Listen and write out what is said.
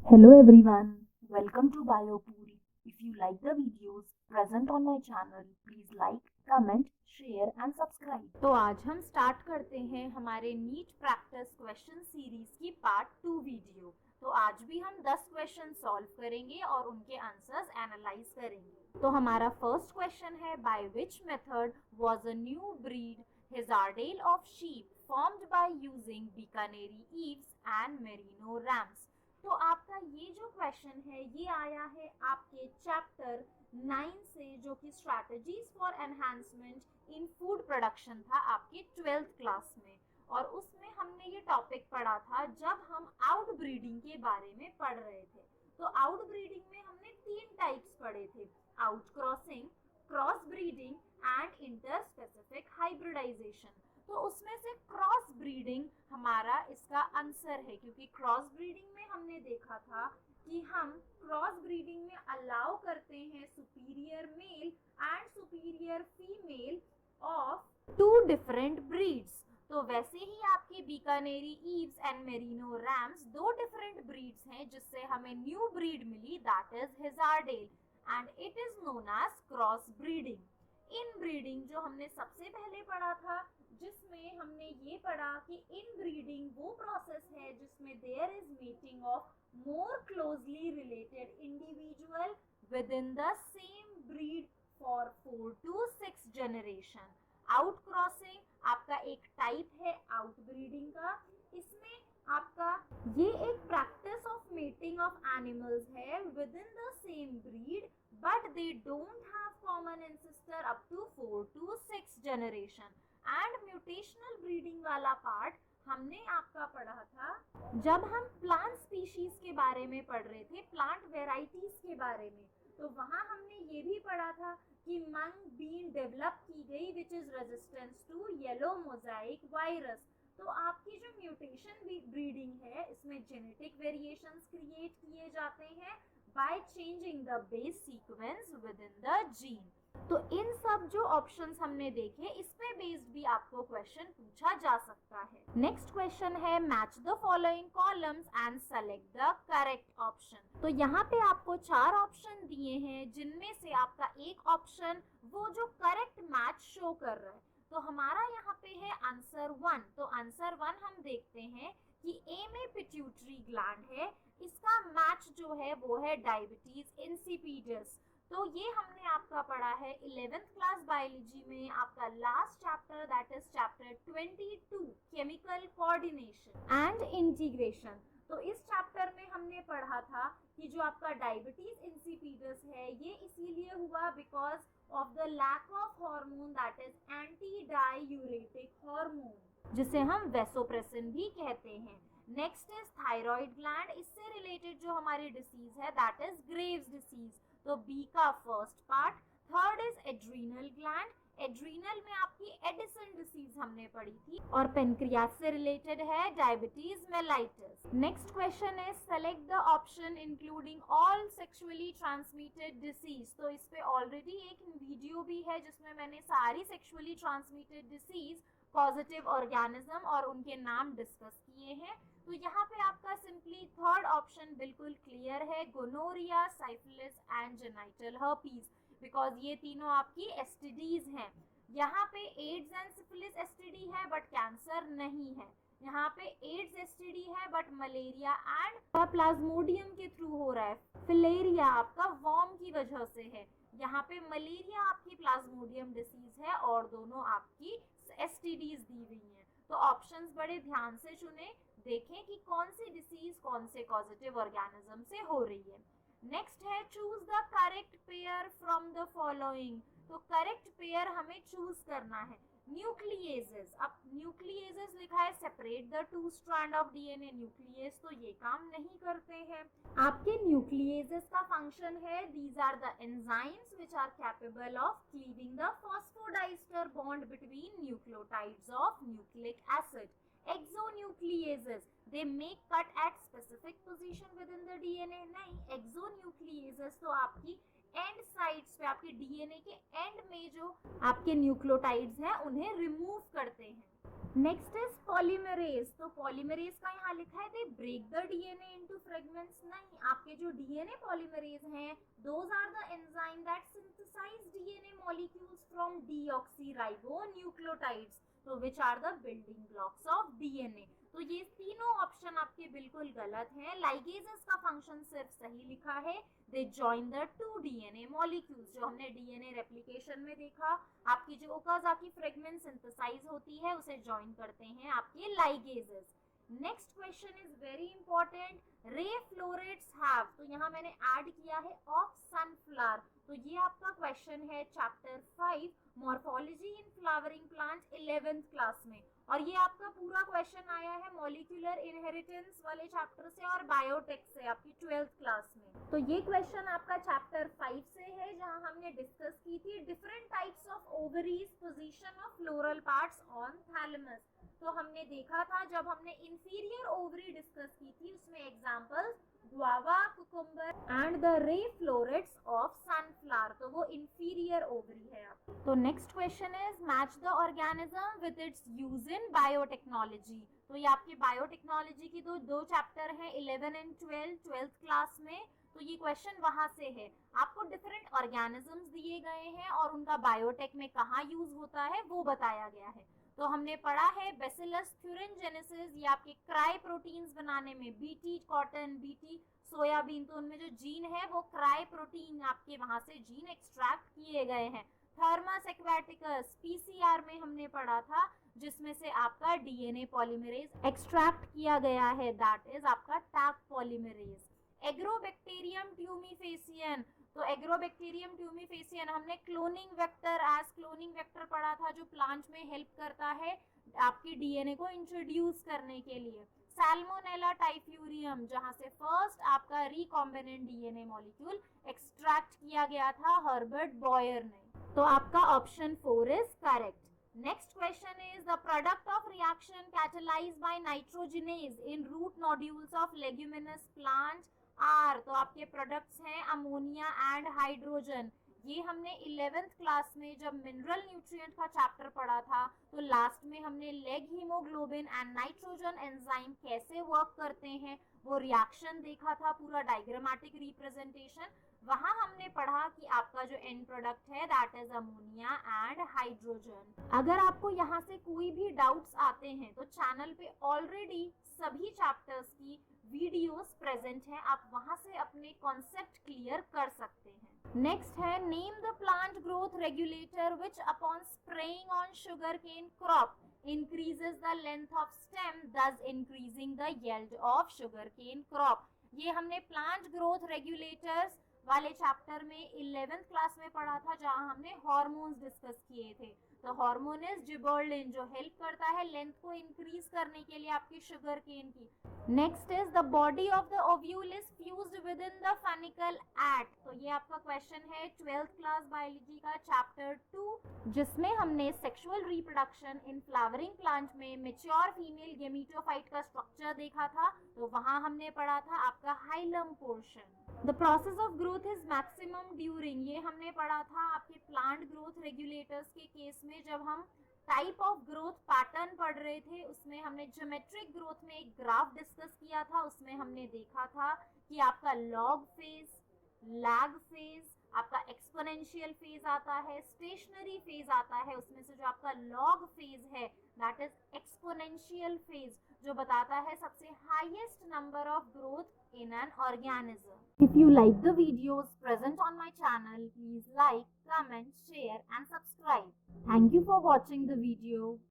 Hello everyone, welcome to BioPuri. If you like the videos present on my channel, please like, comment, share and subscribe. तो आज हम start करते हैं हमारे NEET practice question series की part 2 video. तो आज भी हम 10 क्वेश्चन सॉल्व करेंगे और उनके आंसर्स एनालाइज करेंगे। तो हमारा फर्स्ट क्वेश्चन है, by which method was a new breed Hissardale of sheep formed by using Bikaneri ewes and merino rams. तो आपका ये जो क्वेश्चन है ये आया है आपके चैप्टर 9 से, जो कि strategies for enhancement in food production था आपके 12th क्लास में। और उसमें हमने ये टॉपिक पढ़ा था जब हम आउट ब्रीडिंग के बारे में पढ़ रहे थे। तो आउट ब्रीडिंग में हमने 3 टाइप्स पढ़े थे, outcrossing, cross breeding and interspecific hybridization. तो उसमें से क्रॉस ब्रीडिंग हमारा इसका आंसर है, क्योंकि क्रॉस ब्रीडिंग में हमने देखा था कि हम क्रॉस ब्रीडिंग में अलाउ करते हैं superior male and superior female of 2 different breeds. तो वैसे ही आपके Bikaneri ewes and merino rams 2 different breeds हैं जिससे हमें न्यू ब्रीड मिली, that is Hissardale, and it is known as cross breeding. Inbreeding जो हमने सबसे पहले पढ़ा था, जिसमें हमने ये पढ़ा कि इन ब्रीडिंग वो प्रोसेस है जिसमें there is meeting of more closely related individual within the same breed for 4 to 6 generation. Out crossing आपका एक टाइप है आउट ब्रीडिंग का। इसमें आपका ये एक practice of mating of animals है within the same breed, but they don't have common ancestor up to 4 to 6 generation. And mutational breeding वाला पार्ट हमने आपका पढ़ा था जब हम प्लांट स्पीशीज के बारे में पढ़ रहे थे, प्लांट वेराइटीज के बारे में। तो वहाँ हमने ये भी पढ़ा था कि मंग बीन डेवलप की गई which is resistance to yellow mosaic virus. तो आपकी जो म्यूटेशन ब्रीडिंग है, इसमें जेनेटिक वेरिएशंस क्रिएट किए जाते हैं by changing the base sequence with in the gene. तो इन सब जो ऑप्शंस हमने देखे, इस पे बेस्ड भी आपको क्वेश्चन पूछा जा सकता है। नेक्स्ट क्वेश्चन है, match the following columns and select the correct option. तो यहाँ पे आपको 4 ऑप्शन दिए हैं, जिनमें से आपका एक ऑप्शन वो जो करेक्ट मैच शो कर रहा है। तो हमारा यहाँ पे है आंसर 1। तो आंसर 1 हम देखते हैं कि ए में पिट्यूटरी ग्लैंड है, इसका मैच जो है वो है डायबिटीज इंसिपिडस। तो ये हमने आपका पढ़ा है 11th क्लास बायोलॉजी में, आपका last chapter, that is chapter 22 chemical coordination and integration. तो इस चैप्टर में हमने पढ़ा था कि जो आपका डायबिटीज इंसिपिडस है ये इसीलिए हुआ because of the lack of hormone, that is antidiuretic hormone, जिसे हम वेसोप्रेसिन भी कहते हैं। नेक्स्ट इज थायराइड ग्लैंड, इससे रिलेटेड जो हमारी डिसीज है दैट इज ग्रेव्स डिसीज। तो बी का first part. Third is adrenal gland, adrenal में आपकी एडिसन डिसीज हमने पढ़ी थी, और पेनक्रियास से रिलेटेड है डायबिटीज मेलाइटिस। नेक्स्ट क्वेश्चन है, select the option including all sexually transmitted disease. तो इस पे ऑलरेडी एक वीडियो भी है जिसमें मैंने सारी sexually transmitted disease, positive organism और उनके नाम डिस्कस किए हैं। तो यहाँ पे आपका सिंपली थर्ड ऑप्शन बिल्कुल क्लियर है, gonorrhoea, syphilis and genital herpes, because ये तीनों आपकी एसटीडीज हैं। यहाँ पे एड्स एंड सिफिलिस एसटीडी है बट कैंसर नहीं है। यहाँ पे एड्स एसटीडी है बट मलेरिया एंड प्लाज्मोडियम के थ्रू हो रहा है। फिलेरिया आपका वॉर्म की वजह से है। यहाँ पे मलेरिया आपकी प्लाज्मोडियम डिसीज है और दोनों आपकी एसटीडीज दी हुई हैं। तो ऑप्शंस बड़े ध्यान से चुने, देखें कि कौन सी डिसीज कौन से पॉजिटिव ऑर्गेनिज्म से हो रही है। नेक्स्ट है, choose the correct pair from the following. तो करेक्ट पेयर हमें चूज करना है। न्यूक्लिएजेस, अब न्यूक्लिएजेस लिखा है separate the 2 strand of DNA, nuclease तो ये काम नहीं करते हैं। आपके न्यूक्लिएजेस का फंक्शन है, these are the enzymes which are capable of cleaving the phosphodiester bond between nucleotides of nucleic acid. Exonucleases, they make cut at specific position within the DNA। नहीं, exonucleases तो आपकी एंड साइड्स पे, आपके DNA के and में जो आपके nucleotides हैं उन्हें रिमूव करते हैं। Next is polymerase. तो पॉलीमरेज का यहाँ लिखा है they break the DNA into fragments. नहीं, आपके जो डीएनए पॉलीमरेज हैं those are the enzyme that synthesise DNA molecules from deoxyribonucleotides, तो which are the building blocks of DNA. तो ये तीनों ऑप्शन आपके बिल्कुल गलत हैं। लाइगेजेस का फंक्शन सिर्फ सही लिखा है, they join the two DNA molecules. जो हमने डीएनए रेप्लिकेशन में देखा, आपकी जो ओकाजाकी फ्रेगमेंट सिंथेसाइज होती है उसे जॉइन करते हैं आपके ligases. Next question is very important, ray florets have, तो यहाँ मैंने ऐड किया है ऑफ सनफ्लावर। तो ये आपका क्वेश्चन है chapter 5 morphology in flowering plant 11th class में, और ये आपका पूरा क्वेश्चन आया है मॉलिक्यूलर इनहेरिटेंस वाले चैप्टर से और बायोटेक से आपकी 12th क्लास में। तो ये क्वेश्चन आपका चैप्टर 5 से है, जहां हमने डिस्कस की थी different types of ovaries, position of floral parts on thalamus. तो हमने देखा था जब हमने इंफीरियर ओवरी डिस्कस की थी, उसमें examples guava, cucumber and the ray florets of sunflower, तो वो इंफीरियर ओवरी है आपकी। तो next question is match the organism with its use in biotechnology. तो ये आपके बायोटेक्नोलॉजी की दो चैप्टर हैं 11 एंड 12th क्लास में। तो ये क्वेश्चन वहां से है, आपको डिफरेंट ऑर्गेनिजम्स दिए गए हैं और उनका बायोटेक में कहाँ यूज होता है वो बताया गया है। तो हमने पढ़ा है बेसिलस थ्यूरिनजेनेसिस, ये आपके क्राई प्रोटीन्स बनाने में, बीटी कॉटन, बीटी सोयाबीन, तो उनमें जो जीन है वो क्राई प्रोटीन, आपके वहां से जीन एक्सट्रैक्ट किए गए हैं। थर्मस एक्वाटिकस पीसीआर में हमने पढ़ा था, जिसमें से आपका डीएनए पॉलीमरेज एक्सट्रैक्ट किया गया है, दैट इज आपका टैग पॉलीमरेज। एग्रोबैक्टीरियम ट्यूमीफेसियन, तो एग्रोबैक्टीरियम ट्यूमीफेसियन हमने cloning vector as cloning vector पढ़ा था, जो प्लांट में हेल्प करता है आपकी डीएनए को इंट्रोड्यूस करने के लिए। सैल्मोनेला टाइफ्यूरियम, जहां से फर्स्ट आपका रिकॉम्बिनेंट डीएनए मॉलिक्यूल एक्सट्रैक्ट किया गया था हर्बर्ट बॉयर ने। तो आपका option 4 is correct. Next question is the product of reaction catalyzed by nitrogenase in root nodules of leguminous plant are, तो आपके प्रोडक्ट्स हैं अमोनिया एंड हाइड्रोजन। ये हमने 11th क्लास में जब मिनरल न्यूट्रिएंट का चैप्टर पढ़ा था, तो लास्ट में हमने leg haemoglobin and nitrogen enzyme कैसे वर्क करते हैं वो रिएक्शन देखा था, पूरा डायग्रामेटिक रिप्रेजेंटेशन। वहां हमने पढ़ा कि आपका जो एंड प्रोडक्ट है that is ammonia and hydrogen. अगर आपको यहाँ से कोई भी डाउट्स आते हैं तो चैनल पे ऑलरेडी सभी चैप्टर्स की वीडियोस प्रेजेंट हैं, आप वहां से अपने कॉन्सेप्ट क्लियर कर सकते हैं। नेक्स्ट है name the plant growth regulator which upon spraying on sugarcane crop increases the length of stem thus increasing the yield of sugarcane crop। ये हमने प्लांट ग्रोथ रेगुलेटर्स वाले चैप्टर में 11th क्लास में पढ़ा था, जहां हमने हार्मोन्स डिस्कस किए थे। तो हार्मोन इज जिबर्लिन, जो हेल्प करता है लेंथ को इंक्रीज करने के लिए आपकी शुगर केन की। Next is the body of the ovule is fused within the funicle at. तो ये आपका क्वेश्चन है 12th क्लास बायोलॉजी का चैप्टर 2, जिसमें हमने sexual reproduction in flowering plant में मैच्योर फीमेल गेमेटोफाइट का स्ट्रक्चर देखा था। तो वहां हमने पढ़ा था आपका hilum portion. The process of growth is maximum during, ये हमने पढ़ा था आपके प्लांट ग्रोथ रेगुलेटर्स के केस में, जब हम टाइप ऑफ ग्रोथ पैटर्न पढ़ रहे थे। उसमें हमने ज्योमेट्रिक ग्रोथ में एक ग्राफ डिस्कस किया था, उसमें हमने देखा था कि आपका लॉग फेज, लैग फेज, आपका एक्सपोनेंशियल फेज आता है, स्टेशनरी फेज आता है। उसमें से जो आपका लॉग फेज है दैट इज एक्सपोनेंशियल फेज, जो बताता है सबसे highest number of growth in an organism. If you like the videos present on my channel, please like, comment, share and subscribe. Thank you for watching the video.